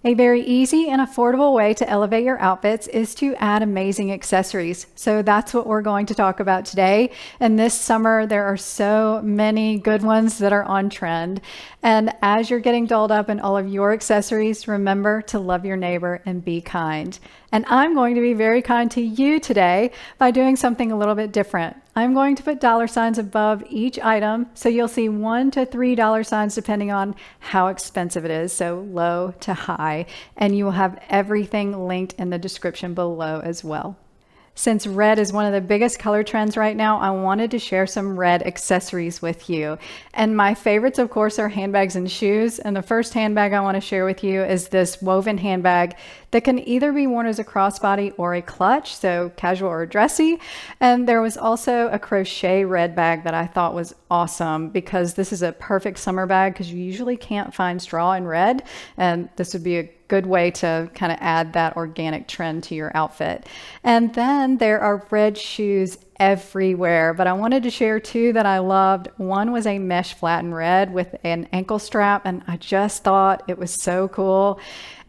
A very easy and affordable way to elevate your outfits is to add amazing accessories. So that's what we're going to talk about today. And this summer, there are so many good ones that are on trend. And as you're getting dolled up in all of your accessories, remember to love your neighbor and be kind. And I'm going to be very kind to you today by doing something a little bit different. I'm going to put dollar signs above each item, so you'll see $1 to $3 signs depending on how expensive it is, so low to high, and you will have everything linked in the description below as well. Since red is one of the biggest color trends right now, I wanted to share some red accessories with you. And my favorites, of course, are handbags and shoes. And the first handbag I want to share with you is this woven handbag that can either be worn as a crossbody or a clutch, so casual or dressy. And there was also a crochet red bag that I thought was awesome because this is a perfect summer bag because you usually can't find straw in red. And this would be a good way to kind of add that organic trend to your outfit. And then there are red shoes everywhere, but I wanted to share two that I loved. One was a mesh flattened red with an ankle strap, and I just thought it was so cool.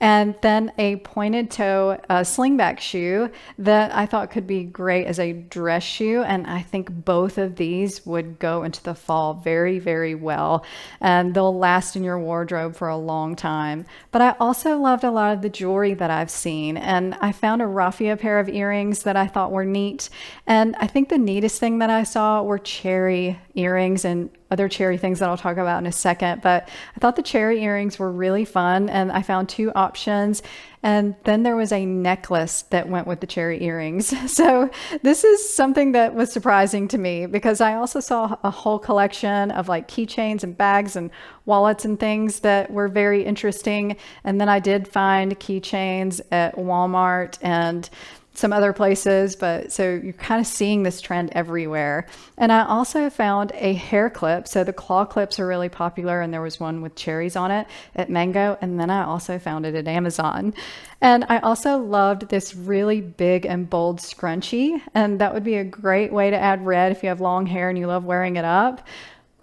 And then a pointed toe slingback shoe that I thought could be great as a dress shoe. And I think both of these would go into the fall very, very well. And they'll last in your wardrobe for a long time. But I also loved a lot of the jewelry that I've seen. And I found a raffia pair of earrings that I thought were neat. And I think the neatest thing that I saw were cherry earrings and other cherry things that I'll talk about in a second. But I thought the cherry earrings were really fun, and I found two options. And then there was a necklace that went with the cherry earrings. So this is something that was surprising to me because I also saw a whole collection of like keychains and bags and wallets and things that were very interesting. And then I did find keychains at Walmart and some other places, but so you're kind of seeing this trend everywhere. And I also found a hair clip. So the claw clips are really popular, and there was one with cherries on it at Mango, and then I also found it at Amazon. And I also loved this really big and bold scrunchie, and that would be a great way to add red if you have long hair and you love wearing it up.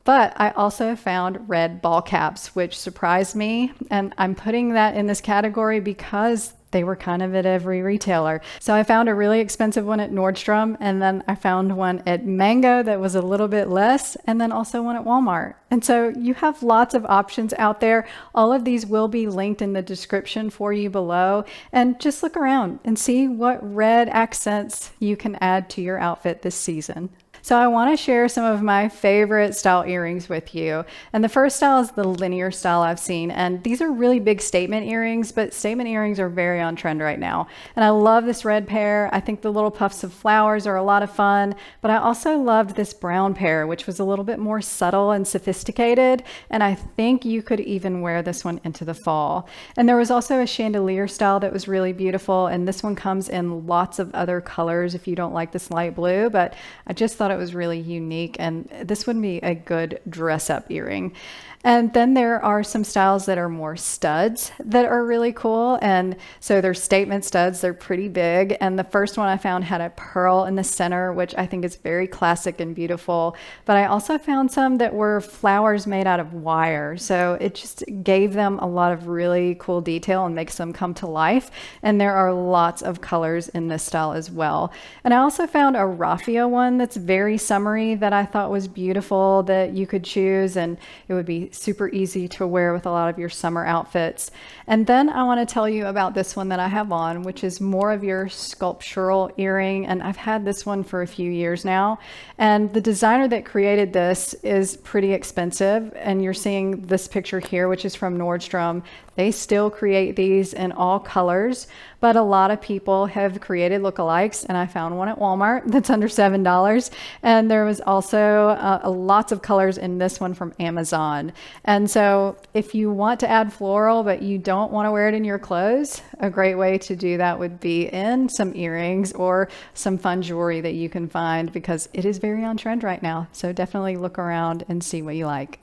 But I also found red ball caps, which surprised me, and I'm putting that in this category because they were kind of at every retailer. So I found a really expensive one at Nordstrom, and then I found one at Mango that was a little bit less, and then also one at Walmart. And so you have lots of options out there. All of these will be linked in the description for you below. And just look around and see what red accents you can add to your outfit this season. So I want to share some of my favorite style earrings with you. And the first style is the linear style I've seen. And these are really big statement earrings, but statement earrings are very on trend right now. And I love this red pair. I think the little puffs of flowers are a lot of fun, but I also loved this brown pair, which was a little bit more subtle and sophisticated. And I think you could even wear this one into the fall. And there was also a chandelier style that was really beautiful. And this one comes in lots of other colors if you don't like this light blue, but I just thought it was really unique, and this would be a good dress up earring. And then there are some styles that are more studs that are really cool. And so they're statement studs. They're pretty big. And the first one I found had a pearl in the center, which I think is very classic and beautiful. But I also found some that were flowers made out of wire. So it just gave them a lot of really cool detail and makes them come to life. And there are lots of colors in this style as well. And I also found a raffia one that's very summery that I thought was beautiful that you could choose, and it would be super easy to wear with a lot of your summer outfits. And then I want to tell you about this one that I have on, which is more of your sculptural earring. And I've had this one for a few years now. And the designer that created this is pretty expensive. And you're seeing this picture here, which is from Nordstrom. They still create these in all colors, but a lot of people have created lookalikes, and I found one at Walmart that's under $7. And there was also lots of colors in this one from Amazon. And so if you want to add floral, but you don't want to wear it in your clothes, a great way to do that would be in some earrings or some fun jewelry that you can find, because it is very on trend right now. So definitely look around and see what you like.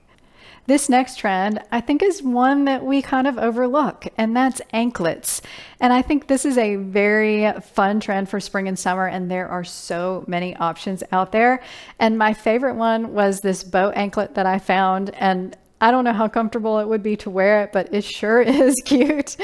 This next trend, I think, is one that we kind of overlook, and that's anklets. And I think this is a very fun trend for spring and summer, and there are so many options out there. And my favorite one was this bow anklet that I found, and I don't know how comfortable it would be to wear it, but it sure is cute.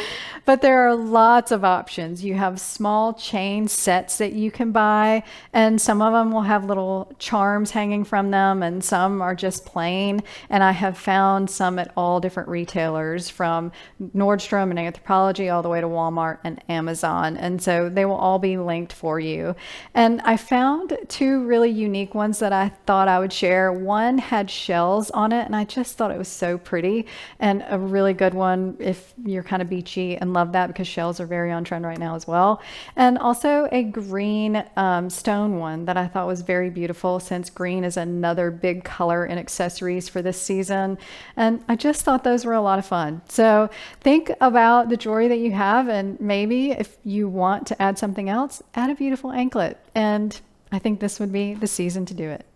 But there are lots of options. You have small chain sets that you can buy, and some of them will have little charms hanging from them, and some are just plain. And I have found some at all different retailers, from Nordstrom and Anthropologie all the way to Walmart and Amazon. And so they will all be linked for you. And I found two really unique ones that I thought I would share. One had shells on it, and I just thought it was so pretty, and a really good one if you're kind of beachy and love that, because shells are very on trend right now as well. And also a green stone one that I thought was very beautiful, since green is another big color in accessories for this season. And I just thought those were a lot of fun. So think about the jewelry that you have, and maybe if you want to add something else, add a beautiful anklet. And I think this would be the season to do it.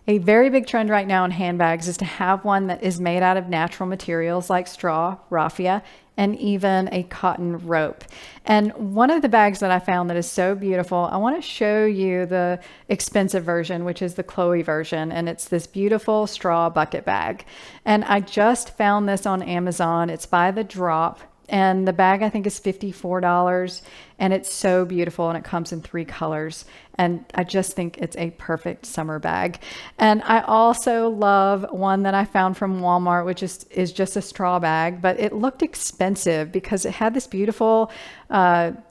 A very big trend right now in handbags is to have one that is made out of natural materials like straw, raffia, and even a cotton rope. And one of the bags that I found that is so beautiful, I want to show you the expensive version, which is the Chloe version. And it's this beautiful straw bucket bag. And I just found this on Amazon. It's by the drop. And the bag, I think, is $54, and it's so beautiful, and it comes in 3 colors. And I just think it's a perfect summer bag. And I also love one that I found from Walmart, which is just a straw bag, but it looked expensive because it had this beautiful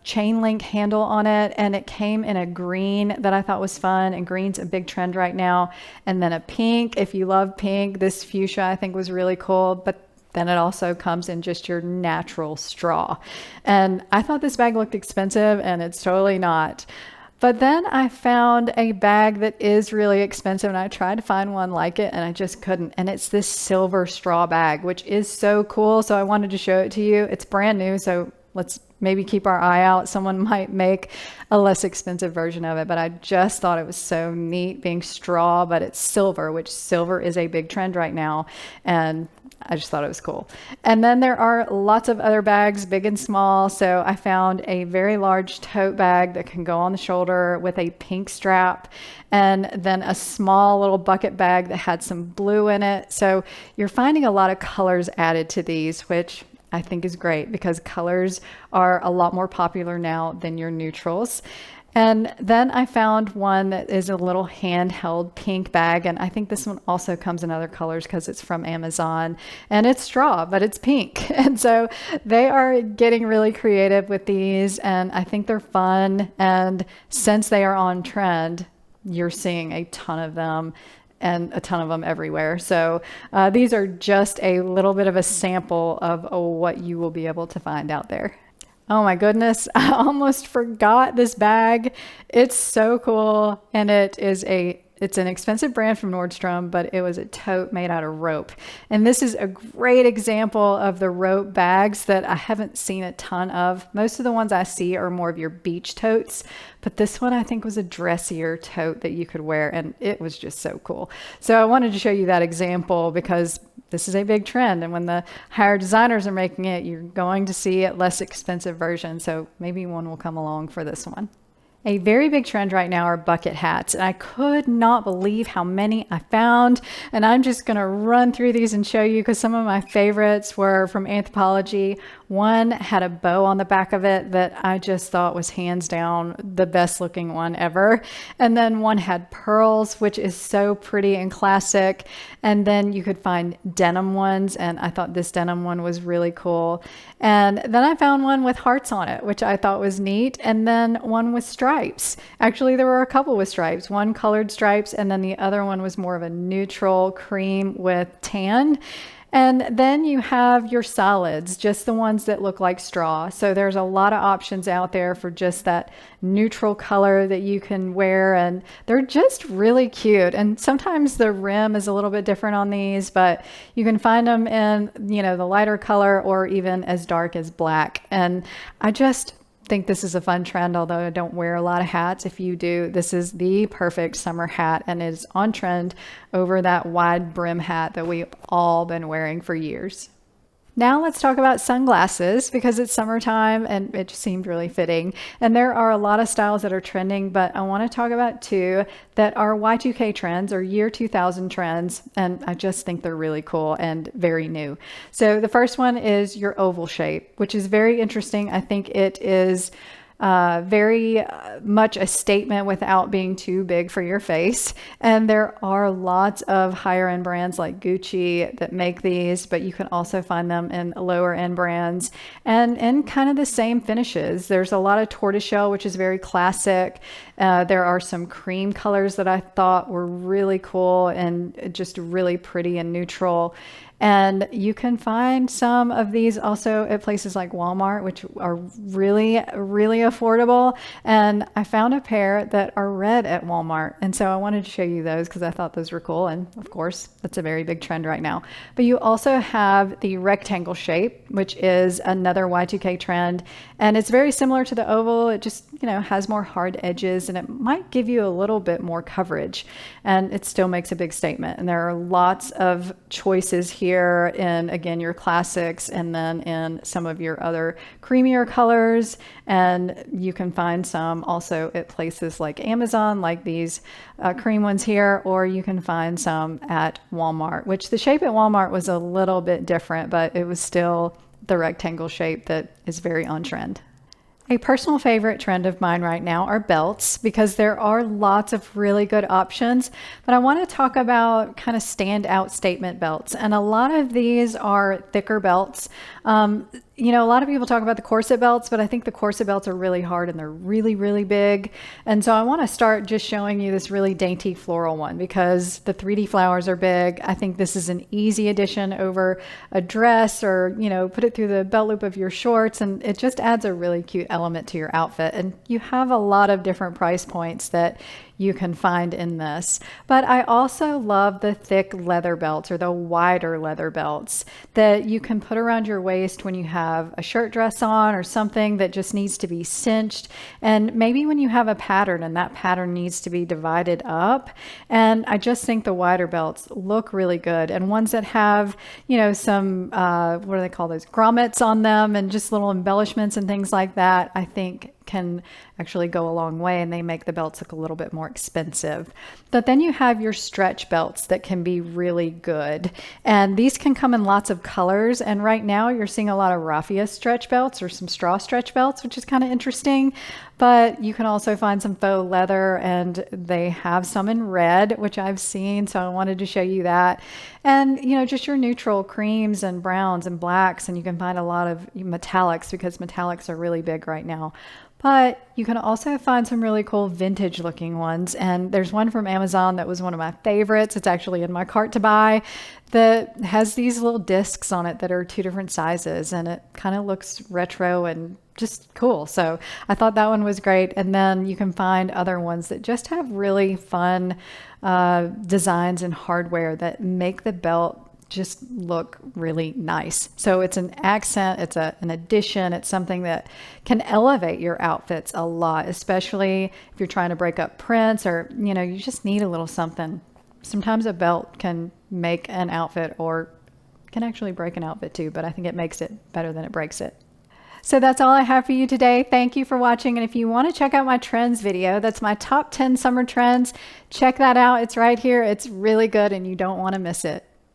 chain link handle on it, and it came in a green that I thought was fun, and green's a big trend right now. And then a pink, if you love pink. This fuchsia I think was really cool, but then it also comes in just your natural straw. And I thought this bag looked expensive, and it's totally not. But then I found a bag that is really expensive, and I tried to find one like it, and I just couldn't. And it's this silver straw bag, which is so cool. So I wanted to show it to you. It's brand new, so let's maybe keep our eye out. Someone might make a less expensive version of it, but I just thought it was so neat being straw, but it's silver, which silver is a big trend right now. And I just thought it was cool. And then there are lots of other bags, big and small. So I found a very large tote bag that can go on the shoulder with a pink strap, and then a small little bucket bag that had some blue in it. So you're finding a lot of colors added to these, which I think is great, because colors are a lot more popular now than your neutrals. And then I found one that is a little handheld pink bag. And I think this one also comes in other colors because it's from Amazon, and it's straw, but it's pink. And so they are getting really creative with these, and I think they're fun. And since they are on trend, you're seeing a ton of them, and a ton of them everywhere. So these are just a little bit of a sample of what you will be able to find out there. Oh my goodness, I almost forgot this bag. It's so cool, and it's an expensive brand from Nordstrom, but it was a tote made out of rope. And this is a great example of the rope bags that I haven't seen a ton of. Most of the ones I see are more of your beach totes, but this one I think was a dressier tote that you could wear, and it was just so cool. So I wanted to show you that example because this is a big trend, and when the higher designers are making it, you're going to see a less expensive version. So maybe one will come along for this one. A very big trend right now are bucket hats, and I could not believe how many I found. And I'm just going to run through these and show you, because some of my favorites were from Anthropologie. One had a bow on the back of it that I just thought was hands down the best looking one ever. And then one had pearls, which is so pretty and classic. And then you could find denim ones, and I thought this denim one was really cool. And then I found one with hearts on it, which I thought was neat. And then one with stripes. Actually, there were a couple with stripes, one colored stripes, and then the other one was more of a neutral cream with tan. And then you have your solids, just the ones that look like straw. So there's a lot of options out there for just that neutral color that you can wear, and they're just really cute. And sometimes the rim is a little bit different on these, but you can find them in, the lighter color or even as dark as black. And I just think this is a fun trend, although I don't wear a lot of hats. If you do, this is the perfect summer hat, and it is on trend over that wide brim hat that we've all been wearing for years. Now let's talk about sunglasses because it's summertime and it just seemed really fitting. And there are a lot of styles that are trending, but I want to talk about two that are Y2K trends or year 2000 trends. And I just think they're really cool and very new. So the first one is your oval shape, which is very interesting. I think it is very much a statement without being too big for your face. And there are lots of higher end brands like Gucci that make these, but you can also find them in lower end brands and in kind of the same finishes. There's a lot of tortoiseshell, which is very classic. There are some cream colors that I thought were really cool and just really pretty and neutral. And you can find some of these also at places like Walmart, which are really, really affordable. And I found a pair that are red at Walmart. And so I wanted to show you those because I thought those were cool. And of course, that's a very big trend right now. But you also have the rectangle shape, which is another Y2K trend. And it's very similar to the oval. It just, has more hard edges and it might give you a little bit more coverage. And it still makes a big statement. And there are lots of choices here in, again, your classics and then in some of your other creamier colors. And you can find some also at places like Amazon, like these cream ones here, or you can find some at Walmart, which the shape at Walmart was a little bit different, but it was still the rectangle shape that is very on trend. A personal favorite trend of mine right now are belts because there are lots of really good options, but I want to talk about kind of standout statement belts. And a lot of these are thicker belts. A lot of people talk about the corset belts, but I think the corset belts are really hard and they're really, really big. And so I want to start just showing you this really dainty floral one because the 3D flowers are big. I think this is an easy addition over a dress or, put it through the belt loop of your shorts. And it just adds a really cute element to your outfit. And you have a lot of different price points that you can find in this. But I also love the thick leather belts or the wider leather belts that you can put around your waist when you have a shirt dress on or something that just needs to be cinched. And maybe when you have a pattern and that pattern needs to be divided up. And I just think the wider belts look really good. And ones that have, some, what do they call those? Grommets on them and just little embellishments and things like that, I think can actually go a long way and they make the belts look a little bit more expensive. But then you have your stretch belts that can be really good. And these can come in lots of colors. And right now you're seeing a lot of raffia stretch belts or some straw stretch belts, which is kind of interesting. But you can also find some faux leather and they have some in red, which I've seen. So I wanted to show you that. And, just your neutral creams and browns and blacks. And you can find a lot of metallics because metallics are really big right now. But you can also find some really cool vintage looking ones. And there's one from Amazon that was one of my favorites. It's actually in my cart to buy that has these little discs on it that are 2 different sizes. And it kind of looks retro and just cool. So I thought that one was great. And then you can find other ones that just have really fun designs and hardware that make the belt just look really nice. So it's an accent, it's an addition, it's something that can elevate your outfits a lot, especially if you're trying to break up prints or, you just need a little something. Sometimes a belt can make an outfit or can actually break an outfit too, but I think it makes it better than it breaks it. So that's all I have for you today. Thank you for watching. And if you want to check out my trends video, that's my top 10 summer trends. Check that out. It's right here. It's really good and you don't want to miss it.